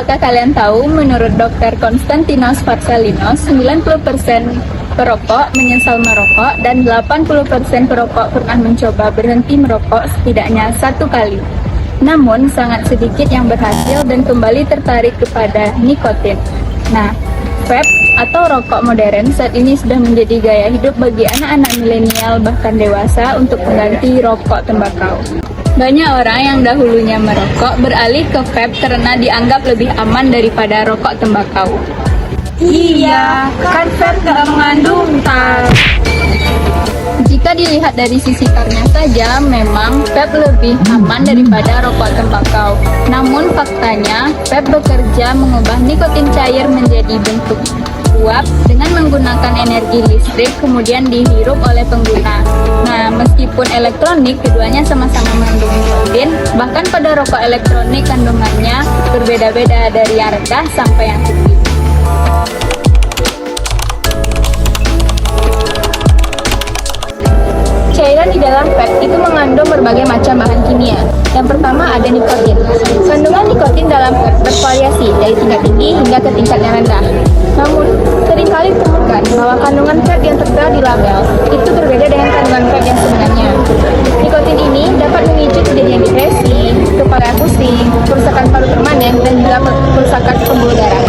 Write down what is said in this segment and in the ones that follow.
apakah kalian tahu menurut Dr. Konstantinos Varsalinos, 90% perokok menyesal merokok dan 80% perokok pernah mencoba berhenti merokok setidaknya 1 kali. Namun, sangat sedikit yang berhasil dan kembali tertarik kepada nikotin. Nah, vape atau rokok modern saat ini sudah menjadi gaya hidup bagi anak-anak milenial bahkan dewasa untuk mengganti rokok tembakau. Banyak orang yang dahulunya merokok beralih ke vape karena dianggap lebih aman daripada rokok tembakau. Iya, kan vape gak mengandung tar. Jika dilihat dari sisi tarnya saja, memang vape lebih aman daripada rokok tembakau. Namun faktanya, vape bekerja mengubah nikotin cair menjadi bentuk uap dengan menggunakan energi listrik kemudian dihirup oleh pengguna. Nah, meskipun elektronik, keduanya sama-sama mengandung nikotin, bahkan pada rokok elektronik kandungannya berbeda-beda dari yang rendah sampai yang tinggi. Cairan di dalam vape itu mengandung berbagai macam bahan kimia. Yang pertama ada nikotin. Kandungan nikotin dalam vape bervariasi dari tingkat tinggi hingga ke tingkat yang rendah. Namun, seringkali ditemukan bahwa kandungan vape yang tertera di label itu berbeda dengan kandungan vape yang sebenarnya. Nikotin ini dapat memicu terjadinya depresi, kepala pusing, kerusakan paru permanen, dan juga kerusakan pembuluh darah.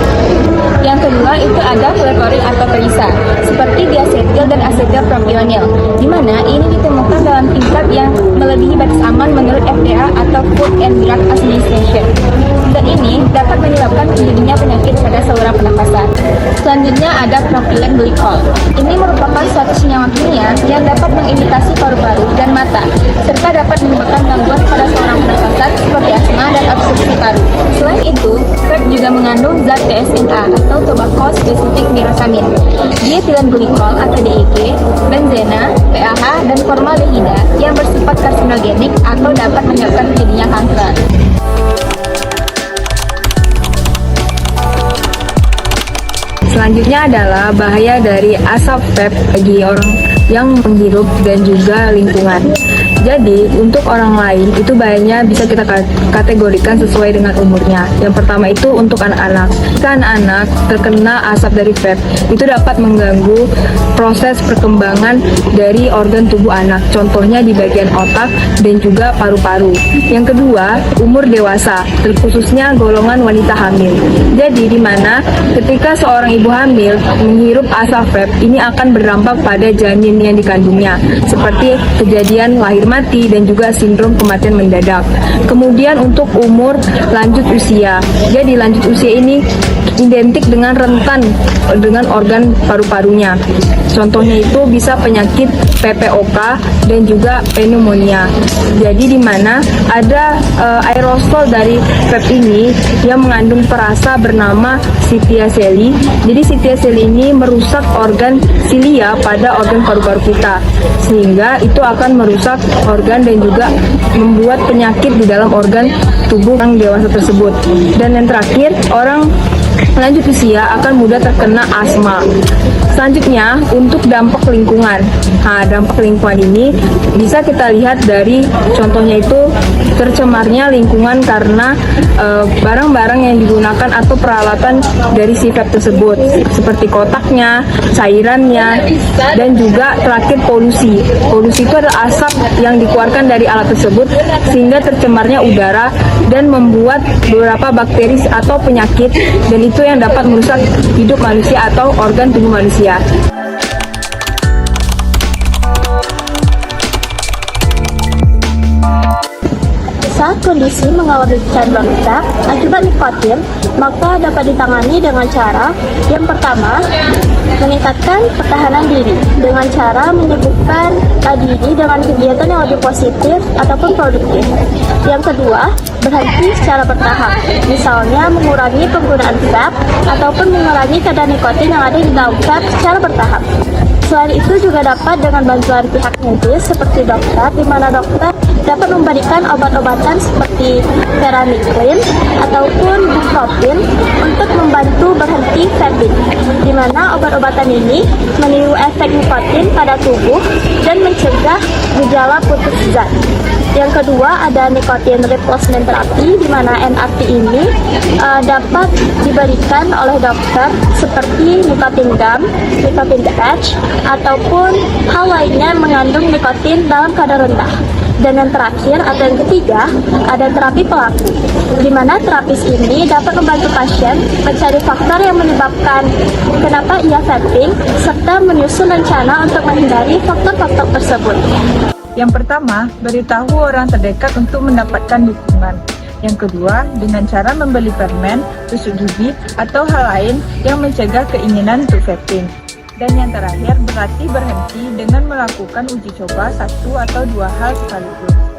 Yang kedua itu ada flavoring atau perisa, seperti diasetil dan asetil propionil, di mana ini ditemukan dalam tingkat yang melebihi batas aman menurut FDA atau Food and Drug Administration. Zat ini dapat menyebabkan terjadinya penyakit pada saluran pernapasan. Selanjutnya ada propylene glycol. Ini merupakan suatu senyawa kimia yang dapat mengiritasi paru-paru dan mata, serta dapat menyebabkan gangguan pada saluran pernapasan seperti asma dan obstruksi paru. Selain itu, vape juga mengandung zat TSNA atau tobacco specific nitrosamine, diethylene glycol atau DEG, benzena, PAH, dan formaldehida yang bersifat karsinogenik atau dapat menyebabkan terjadinya kanker. Selanjutnya adalah bahaya dari asap vape bagi orang yang menghirup dan juga lingkungan. Jadi, untuk orang lain itu bahayanya bisa kita kategorikan sesuai dengan umurnya. Yang pertama itu untuk anak-anak. Jika anak-anak terkena asap dari vape, itu dapat mengganggu proses perkembangan dari organ tubuh anak. Contohnya di bagian otak dan juga paru-paru. Yang kedua, umur dewasa, terkhususnya golongan wanita hamil. Jadi, di mana ketika seorang ibu hamil menghirup asap vape, ini akan berdampak pada janin yang dikandungnya, seperti kejadian lahir mati dan juga sindrom kematian mendadak. Kemudian untuk umur lanjut usia, jadi lanjut usia ini identik dengan rentan dengan organ paru-parunya. Contohnya itu bisa penyakit PPOK dan juga pneumonia. Jadi di mana ada aerosol dari vape ini yang mengandung perasa bernama sitiazeli. Jadi sitiazeli ini merusak organ silia pada organ paru-paru kita, sehingga itu akan merusak organ dan juga membuat penyakit di dalam organ tubuh orang dewasa tersebut. Dan yang terakhir, orang lanjut usia akan mudah terkena asma. Selanjutnya, untuk dampak lingkungan. Nah, dampak lingkungan ini bisa kita lihat dari contohnya itu tercemarnya lingkungan karena barang-barang yang digunakan atau peralatan dari si vape tersebut, seperti kotaknya, cairannya, dan juga terakhir polusi. Polusi itu adalah asap yang dikeluarkan dari alat tersebut sehingga tercemarnya udara dan membuat beberapa bakteri atau penyakit, dan itu yang dapat merusak hidup manusia atau organ tubuh manusia. Saat kondisi mengalami kecanduan vape akibat nikotin, maka dapat ditangani dengan cara yang pertama, meningkatkan pertahanan diri dengan cara menyibukkan diri dengan kegiatan yang lebih positif ataupun produktif. Yang kedua, berhenti secara bertahap, misalnya mengurangi penggunaan vape ataupun mengurangi kadar nikotin yang ada di dalam vape secara bertahap. Selain itu juga dapat dengan bantuan pihak medis seperti dokter, di mana dokter dapat memberikan obat-obatan seperti Ferraniklin ataupun Bupropion untuk membantu berhenti vaping, di mana obat-obatan ini meniru efek nikotin pada tubuh dan mencegah gejala putus zat. Yang kedua ada nicotine replacement therapy, di mana NRT ini dapat diberikan oleh dokter seperti nikotin gum, nikotin patch, ataupun hal lainnya mengandung nikotin dalam kadar rendah. Dan yang terakhir atau yang ketiga ada terapi pelaku, di mana terapis ini dapat membantu pasien mencari faktor yang menyebabkan kenapa ia vaping serta menyusun rencana untuk menghindari faktor-faktor tersebut. Yang pertama, beritahu orang terdekat untuk mendapatkan dukungan. Yang kedua, dengan cara membeli permen, tusuk gigi, atau hal lain yang mencegah keinginan untuk vaping. Dan yang terakhir, berlatih berhenti dengan melakukan uji coba 1 atau 2 hal sekaligus.